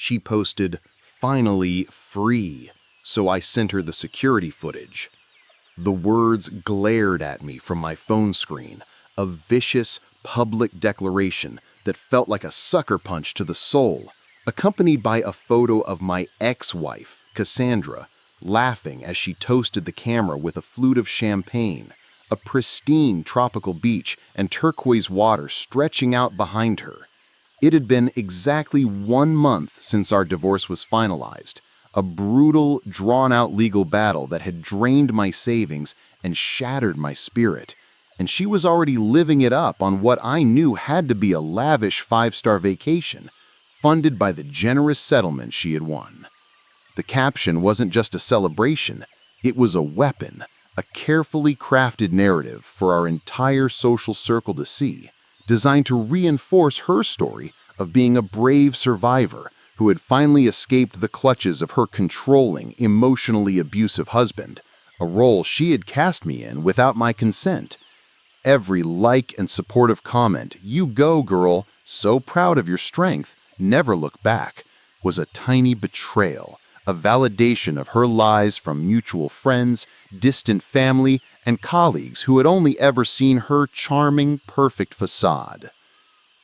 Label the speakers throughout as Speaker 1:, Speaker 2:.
Speaker 1: she posted, "Finally free," so I sent her the security footage. The words glared at me from my phone screen, a vicious, public declaration that felt like a sucker punch to the soul, accompanied by a photo of my ex-wife, Cassandra, laughing as she toasted the camera with a flute of champagne, a pristine tropical beach and turquoise water stretching out behind her. It had been exactly 1 month since our divorce was finalized, a brutal, drawn-out legal battle that had drained my savings and shattered my spirit, and she was already living it up on what I knew had to be a lavish 5-star vacation, funded by the generous settlement she had won. The caption wasn't just a celebration, it was a weapon, a carefully crafted narrative for our entire social circle to see, designed to reinforce her story of being a brave survivor who had finally escaped the clutches of her controlling, emotionally abusive husband, a role she had cast me in without my consent. Every like and supportive comment, "You go, girl, so proud of your strength, never look back," was a tiny betrayal, a validation of her lies from mutual friends, distant family, and colleagues who had only ever seen her charming, perfect facade.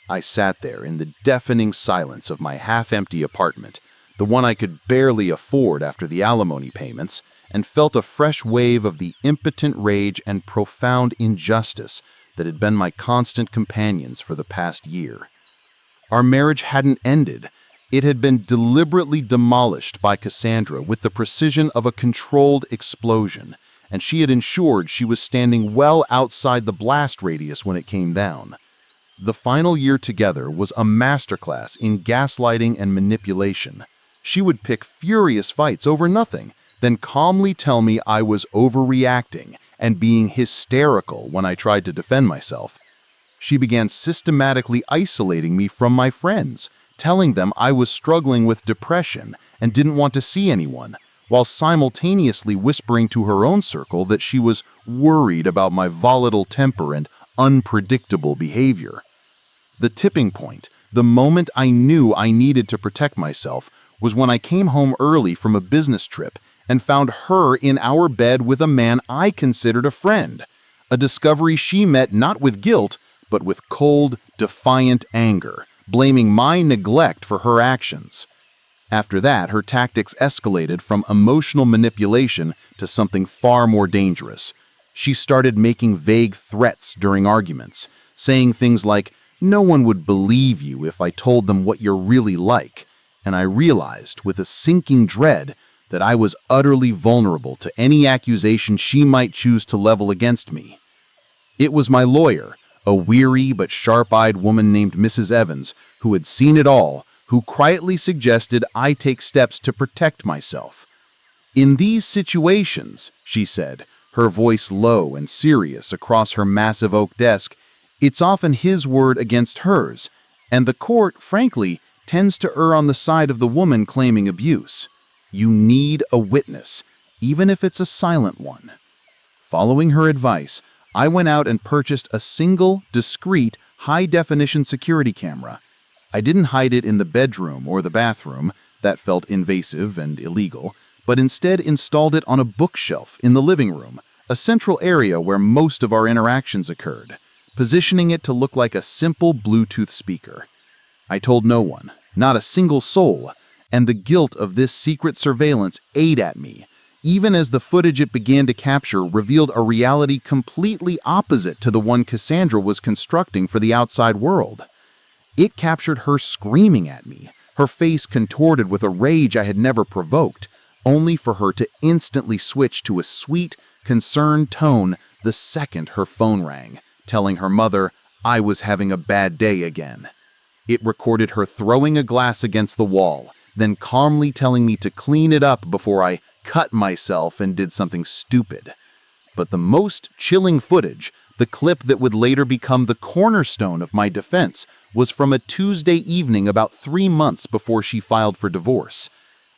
Speaker 1: I sat there in the deafening silence of my half-empty apartment, the one I could barely afford after the alimony payments, and felt a fresh wave of the impotent rage and profound injustice that had been my constant companions for the past year. Our marriage hadn't ended. It had been deliberately demolished by Cassandra with the precision of a controlled explosion, and she had ensured she was standing well outside the blast radius when it came down. The final year together was a masterclass in gaslighting and manipulation. She would pick furious fights over nothing, then calmly tell me I was overreacting and being hysterical when I tried to defend myself. She began systematically isolating me from my friends, telling them I was struggling with depression and didn't want to see anyone, while simultaneously whispering to her own circle that she was worried about my volatile temper and unpredictable behavior. The tipping point, the moment I knew I needed to protect myself, was when I came home early from a business trip and found her in our bed with a man I considered a friend, a discovery she met not with guilt, but with cold, defiant anger, blaming my neglect for her actions. After that, her tactics escalated from emotional manipulation to something far more dangerous. She started making vague threats during arguments, saying things like, "No one would believe you if I told them what you're really like," and I realized with a sinking dread that I was utterly vulnerable to any accusation she might choose to level against me. It was my lawyer, a weary but sharp-eyed woman named Mrs. Evans, who had seen it all, who quietly suggested I take steps to protect myself. "In these situations," she said, her voice low and serious across her massive oak desk, "it's often his word against hers, and the court, frankly, tends to err on the side of the woman claiming abuse. You need a witness, even if it's a silent one." Following her advice, I went out and purchased a single, discreet, high-definition security camera. I didn't hide it in the bedroom or the bathroom, that felt invasive and illegal, but instead installed it on a bookshelf in the living room, a central area where most of our interactions occurred, positioning it to look like a simple Bluetooth speaker. I told no one, not a single soul, and the guilt of this secret surveillance ate at me, even as the footage it began to capture revealed a reality completely opposite to the one Cassandra was constructing for the outside world. It captured her screaming at me, her face contorted with a rage I had never provoked, only for her to instantly switch to a sweet, concerned tone the second her phone rang, telling her mother I was having a bad day again. It recorded her throwing a glass against the wall, then calmly telling me to clean it up before I cut myself and did something stupid. But the most chilling footage, the clip that would later become the cornerstone of my defense, was from a Tuesday evening about 3 months before she filed for divorce.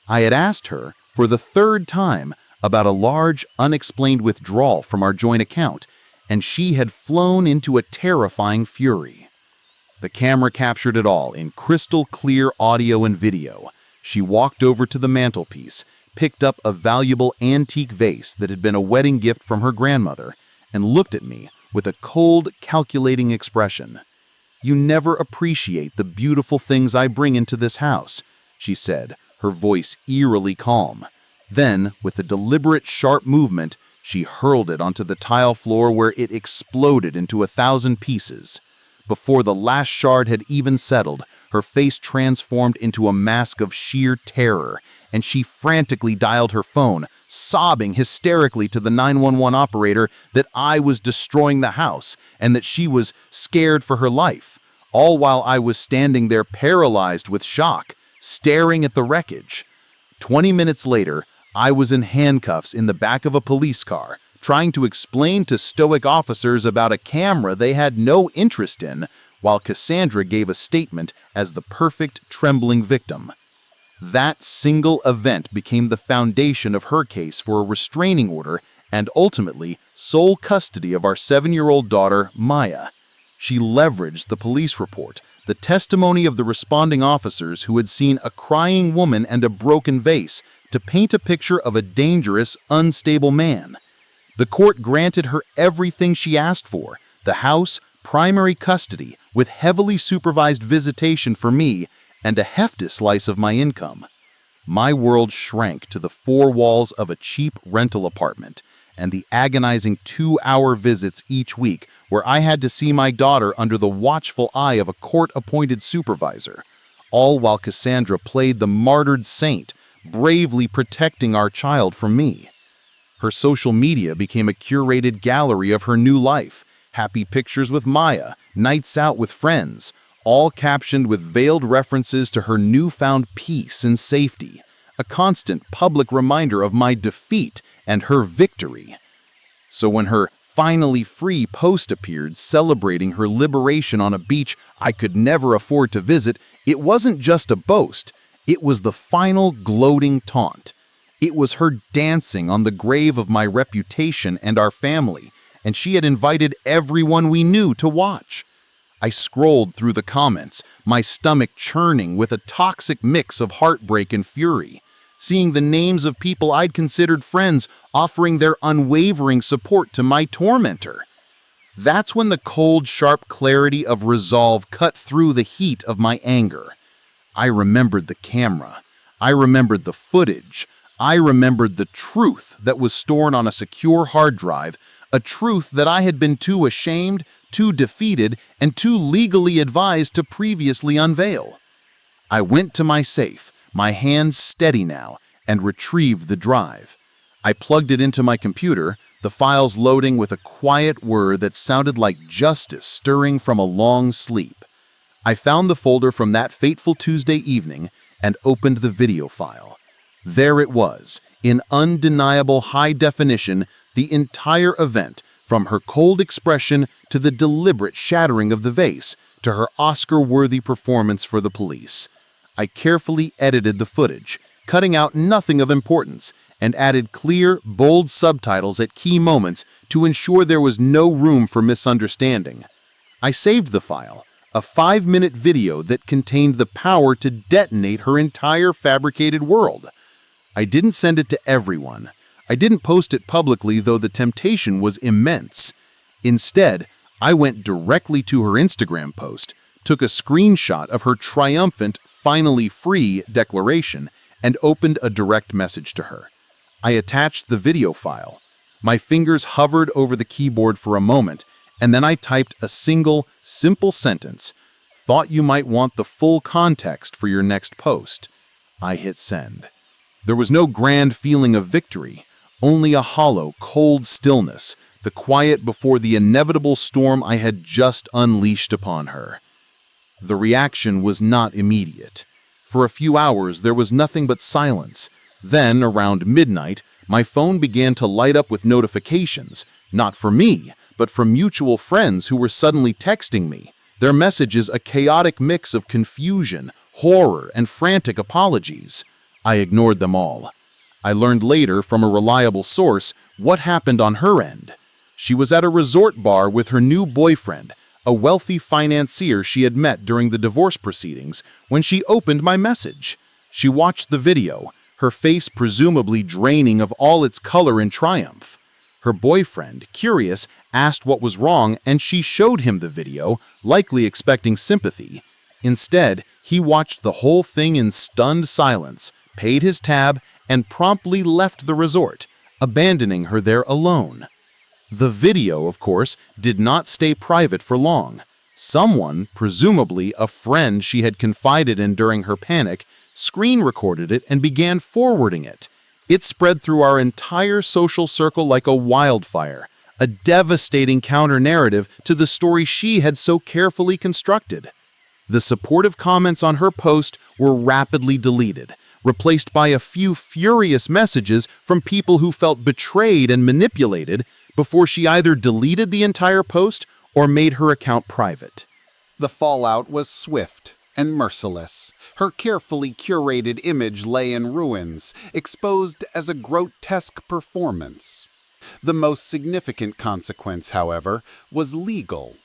Speaker 1: I had asked her, for the 3rd time, about a large, unexplained withdrawal from our joint account, and she had flown into a terrifying fury. The camera captured it all in crystal clear audio and video. She walked over to the mantelpiece, picked up a valuable antique vase that had been a wedding gift from her grandmother, and looked at me with a cold, calculating expression. "You never appreciate the beautiful things I bring into this house," she said, her voice eerily calm. Then, with a deliberate, sharp movement, she hurled it onto the tile floor where it exploded into 1,000 pieces. Before the last shard had even settled, her face transformed into a mask of sheer terror, and she frantically dialed her phone, sobbing hysterically to the 911 operator that I was destroying the house and that she was scared for her life, all while I was standing there paralyzed with shock, staring at the wreckage. 20 minutes later, I was in handcuffs in the back of a police car, trying to explain to stoic officers about a camera they had no interest in, while Cassandra gave a statement as the perfect trembling victim. That single event became the foundation of her case for a restraining order and ultimately sole custody of our 7-year-old daughter, Maya. She leveraged the police report, the testimony of the responding officers who had seen a crying woman and a broken vase, to paint a picture of a dangerous, unstable man. The court granted her everything she asked for: the house, primary custody, with heavily supervised visitation for me, and a hefty slice of my income. My world shrank to the 4 walls of a cheap rental apartment, and the agonizing 2-hour visits each week where I had to see my daughter under the watchful eye of a court-appointed supervisor, all while Cassandra played the martyred saint, bravely protecting our child from me. Her social media became a curated gallery of her new life, happy pictures with Maya, nights out with friends, all captioned with veiled references to her newfound peace and safety, a constant public reminder of my defeat and her victory. So when her finally free post appeared celebrating her liberation on a beach I could never afford to visit, it wasn't just a boast, it was the final gloating taunt. It was her dancing on the grave of my reputation and our family, and she had invited everyone we knew to watch. I scrolled through the comments, my stomach churning with a toxic mix of heartbreak and fury, seeing the names of people I'd considered friends offering their unwavering support to my tormentor. That's when the cold, sharp clarity of resolve cut through the heat of my anger. I remembered the camera. I remembered the footage. I remembered the truth that was stored on a secure hard drive, a truth that I had been too ashamed, too defeated, and too legally advised to previously unveil. I went to my safe, my hands steady now, and retrieved the drive. I plugged it into my computer, the files loading with a quiet whir that sounded like justice stirring from a long sleep. I found the folder from that fateful Tuesday evening and opened the video file. There it was, in undeniable high definition, the entire event, from her cold expression to the deliberate shattering of the vase, to her Oscar-worthy performance for the police. I carefully edited the footage, cutting out nothing of importance, and added clear, bold subtitles at key moments to ensure there was no room for misunderstanding. I saved the file, a 5-minute video that contained the power to detonate her entire fabricated world. I didn't send it to everyone. I didn't post it publicly, though the temptation was immense. Instead, I went directly to her Instagram post, took a screenshot of her triumphant, finally free declaration, and opened a direct message to her. I attached the video file. My fingers hovered over the keyboard for a moment, and then I typed a single, simple sentence. "Thought you might want the full context for your next post." I hit send. There was no grand feeling of victory, only a hollow, cold stillness, the quiet before the inevitable storm I had just unleashed upon her. The reaction was not immediate. For a few hours, there was nothing but silence. Then, around midnight, my phone began to light up with notifications, not for me, but from mutual friends who were suddenly texting me, their messages a chaotic mix of confusion, horror, and frantic apologies. I ignored them all. I learned later from a reliable source what happened on her end. She was at a resort bar with her new boyfriend, a wealthy financier she had met during the divorce proceedings, when she opened my message. She watched the video, her face presumably draining of all its color in triumph. Her boyfriend, curious, asked what was wrong, and she showed him the video, likely expecting sympathy. Instead, he watched the whole thing in stunned silence, paid his tab, and promptly left the resort, abandoning her there alone. The video, of course, did not stay private for long. Someone, presumably a friend she had confided in during her panic, screen recorded it and began forwarding it. It spread through our entire social circle like a wildfire, a devastating counter-narrative to the story she had so carefully constructed. The supportive comments on her post were rapidly deleted, replaced by a few furious messages from people who felt betrayed and manipulated before she either deleted the entire post or made her account private.
Speaker 2: The fallout was swift and merciless. Her carefully curated image lay in ruins, exposed as a grotesque performance. The most significant consequence, however, was legal.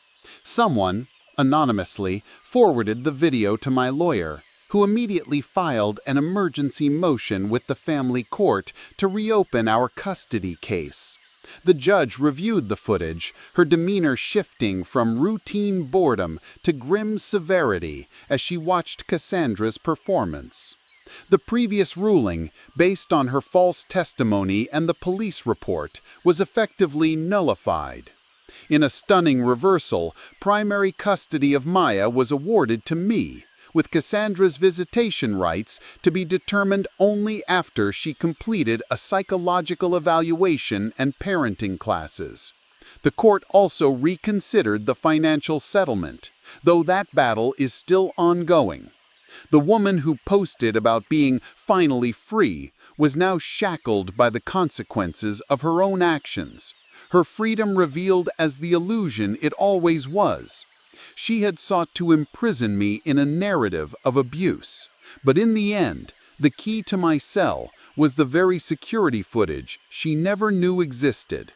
Speaker 2: Someone, anonymously, forwarded the video to my lawyer, who immediately filed an emergency motion with the family court to reopen our custody case. The judge reviewed the footage, her demeanor shifting from routine boredom to grim severity as she watched Cassandra's performance. The previous ruling, based on her false testimony and the police report, was effectively nullified. In a stunning reversal, primary custody of Maya was awarded to me, with Cassandra's visitation rights to be determined only after she completed a psychological evaluation and parenting classes. The court also reconsidered the financial settlement, though that battle is still ongoing. The woman who posted about being finally free was now shackled by the consequences of her own actions, her freedom revealed as the illusion it always was. She had sought to imprison me in a narrative of abuse, but in the end, the key to my cell was the very security footage she never knew existed.